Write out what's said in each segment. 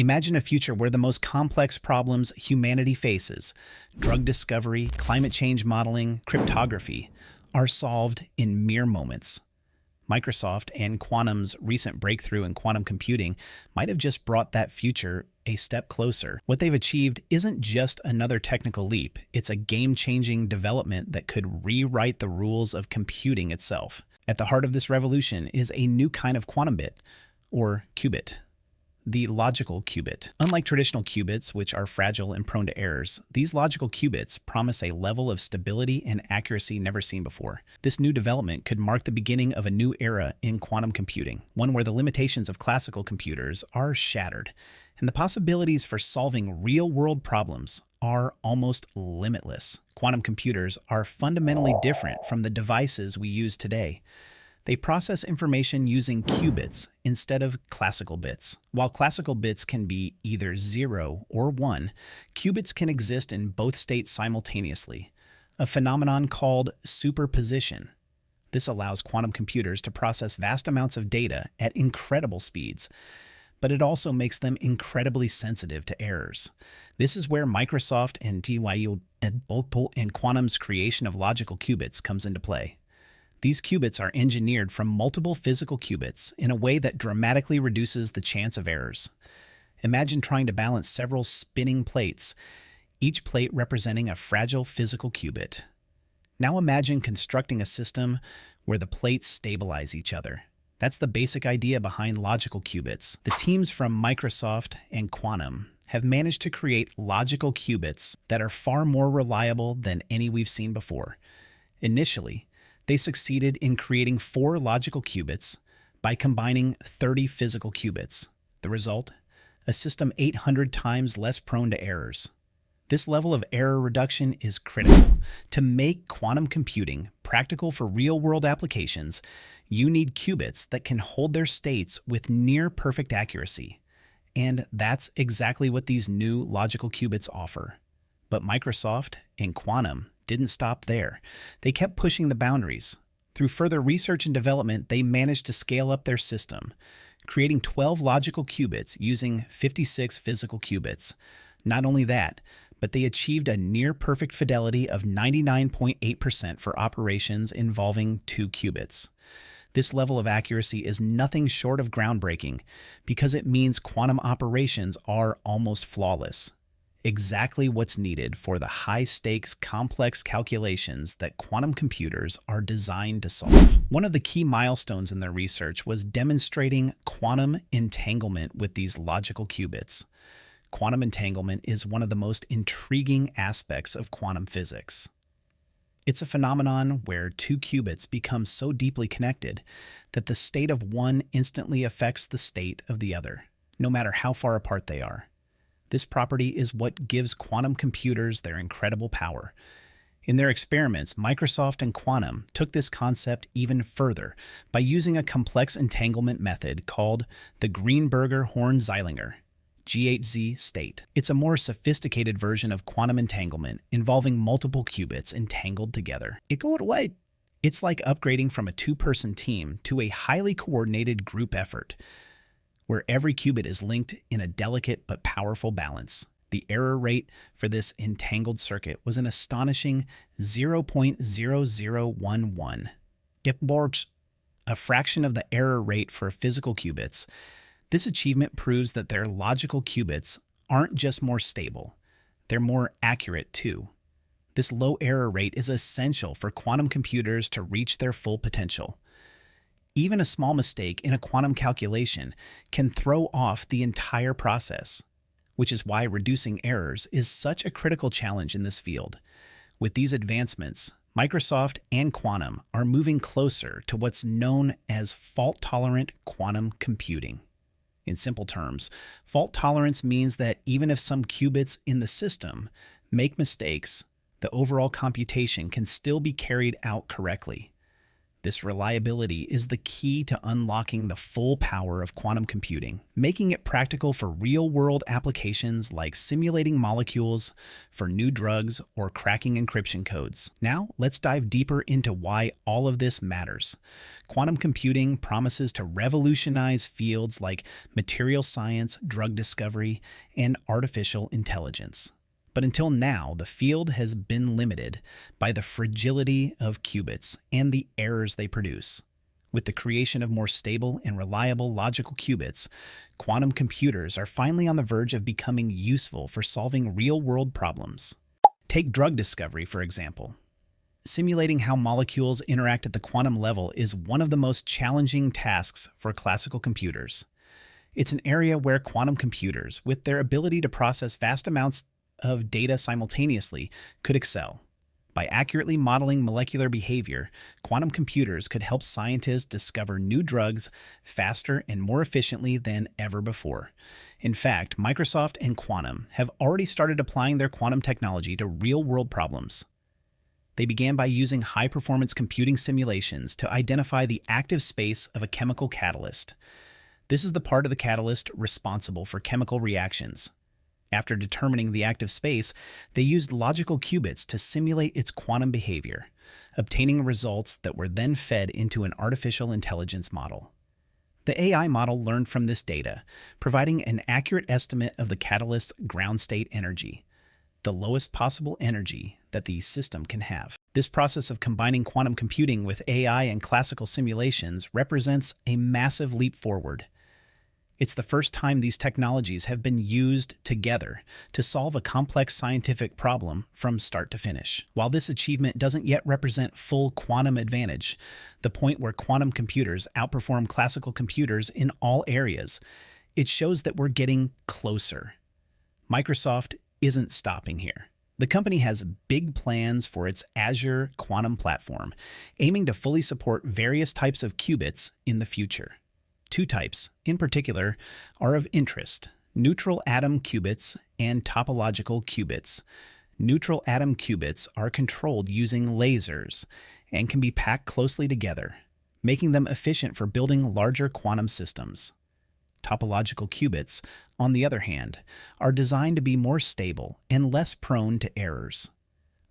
Imagine a future where the most complex problems humanity faces, drug discovery, climate change modeling, cryptography, are solved in mere moments. Microsoft and Quantum's recent breakthrough in quantum computing might have just brought that future a step closer. What they've achieved isn't just another technical leap, it's a game-changing development that could rewrite the rules of computing itself. At the heart of this revolution is a new kind of quantum bit, or qubit. The logical qubit. Unlike traditional qubits, which are fragile and prone to errors, these logical qubits promise a level of stability and accuracy never seen before. This new development could mark the beginning of a new era in quantum computing, one where the limitations of classical computers are shattered, and the possibilities for solving real-world problems are almost limitless. Quantum computers are fundamentally different from the devices we use today. They process information using qubits instead of classical bits. While classical bits can be either 0 or 1, qubits can exist in both states simultaneously, a phenomenon called superposition. This allows quantum computers to process vast amounts of data at incredible speeds, but it also makes them incredibly sensitive to errors. This is where Microsoft and and Quantum's creation of logical qubits comes into play. These qubits are engineered from multiple physical qubits in a way that dramatically reduces the chance of errors. Imagine trying to balance several spinning plates, each plate representing a fragile physical qubit. Now imagine constructing a system where the plates stabilize each other. That's the basic idea behind logical qubits. The teams from Microsoft and Quantum have managed to create logical qubits that are far more reliable than any we've seen before. Initially, they succeeded in creating 4 logical qubits by combining 30 physical qubits. The result? A system 800 times less prone to errors. This level of error reduction is critical. To make quantum computing practical for real-world applications, you need qubits that can hold their states with near-perfect accuracy. And that's exactly what these new logical qubits offer. But Microsoft and Quantum didn't stop there. They kept pushing the boundaries. Through further research and development, they managed to scale up their system, creating 12 logical qubits using 56 physical qubits. Not only that, but they achieved a near-perfect fidelity of 99.8% for operations involving 2 qubits. This level of accuracy is nothing short of groundbreaking because it means quantum operations are almost flawless. Exactly what's needed for the high-stakes, complex calculations that quantum computers are designed to solve. One of the key milestones in their research was demonstrating quantum entanglement with these logical qubits. Quantum entanglement is one of the most intriguing aspects of quantum physics. It's a phenomenon where 2 qubits become so deeply connected that the state of one instantly affects the state of the other, no matter how far apart they are. This property is what gives quantum computers their incredible power. In their experiments, Microsoft and Quantum took this concept even further by using a complex entanglement method called the Greenberger-Horn-Zeilinger GHZ state. It's a more sophisticated version of quantum entanglement involving multiple qubits entangled together. It's like upgrading from a 2-person team to a highly coordinated group effort, where every qubit is linked in a delicate but powerful balance. The error rate for this entangled circuit was an astonishing 0.0011. A fraction of the error rate for physical qubits. This achievement proves that their logical qubits aren't just more stable, they're more accurate too. This low error rate is essential for quantum computers to reach their full potential. Even a small mistake in a quantum calculation can throw off the entire process, which is why reducing errors is such a critical challenge in this field. With these advancements, Microsoft and Quantum are moving closer to what's known as fault-tolerant quantum computing. In simple terms, fault tolerance means that even if some qubits in the system make mistakes, the overall computation can still be carried out correctly. This reliability is the key to unlocking the full power of quantum computing, making it practical for real-world applications like simulating molecules, for new drugs, or cracking encryption codes. Now, let's dive deeper into why all of this matters. Quantum computing promises to revolutionize fields like material science, drug discovery, and artificial intelligence. But until now, the field has been limited by the fragility of qubits and the errors they produce. With the creation of more stable and reliable logical qubits, quantum computers are finally on the verge of becoming useful for solving real-world problems. Take drug discovery, for example. Simulating how molecules interact at the quantum level is one of the most challenging tasks for classical computers. It's an area where quantum computers, with their ability to process vast amounts of data simultaneously, could excel. By accurately modeling molecular behavior, quantum computers could help scientists discover new drugs faster and more efficiently than ever before. In fact, Microsoft and Quanum have already started applying their quantum technology to real-world problems. They began by using high-performance computing simulations to identify the active space of a chemical catalyst. This is the part of the catalyst responsible for chemical reactions. After determining the active space, they used logical qubits to simulate its quantum behavior, obtaining results that were then fed into an artificial intelligence model. The AI model learned from this data, providing an accurate estimate of the catalyst's ground state energy, the lowest possible energy that the system can have. This process of combining quantum computing with AI and classical simulations represents a massive leap forward. It's the first time these technologies have been used together to solve a complex scientific problem from start to finish. While this achievement doesn't yet represent full quantum advantage, the point where quantum computers outperform classical computers in all areas, it shows that we're getting closer. Microsoft isn't stopping here. The company has big plans for its Azure quantum platform, aiming to fully support various types of qubits in the future. Two types, in particular, are of interest: neutral atom qubits and topological qubits. Neutral atom qubits are controlled using lasers and can be packed closely together, making them efficient for building larger quantum systems. Topological qubits, on the other hand, are designed to be more stable and less prone to errors.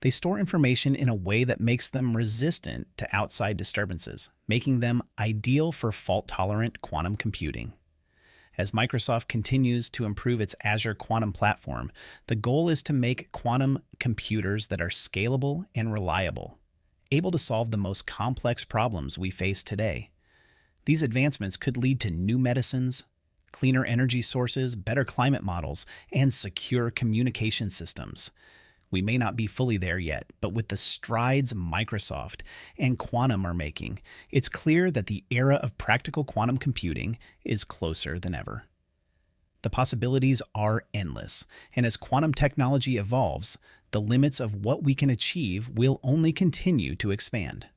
They store information in a way that makes them resistant to outside disturbances, making them ideal for fault-tolerant quantum computing. As Microsoft continues to improve its Azure quantum platform, the goal is to make quantum computers that are scalable and reliable, able to solve the most complex problems we face today. These advancements could lead to new medicines, cleaner energy sources, better climate models, and secure communication systems. We may not be fully there yet, but with the strides Microsoft and Quanum are making, it's clear that the era of practical quantum computing is closer than ever. The possibilities are endless, and as quantum technology evolves, the limits of what we can achieve will only continue to expand.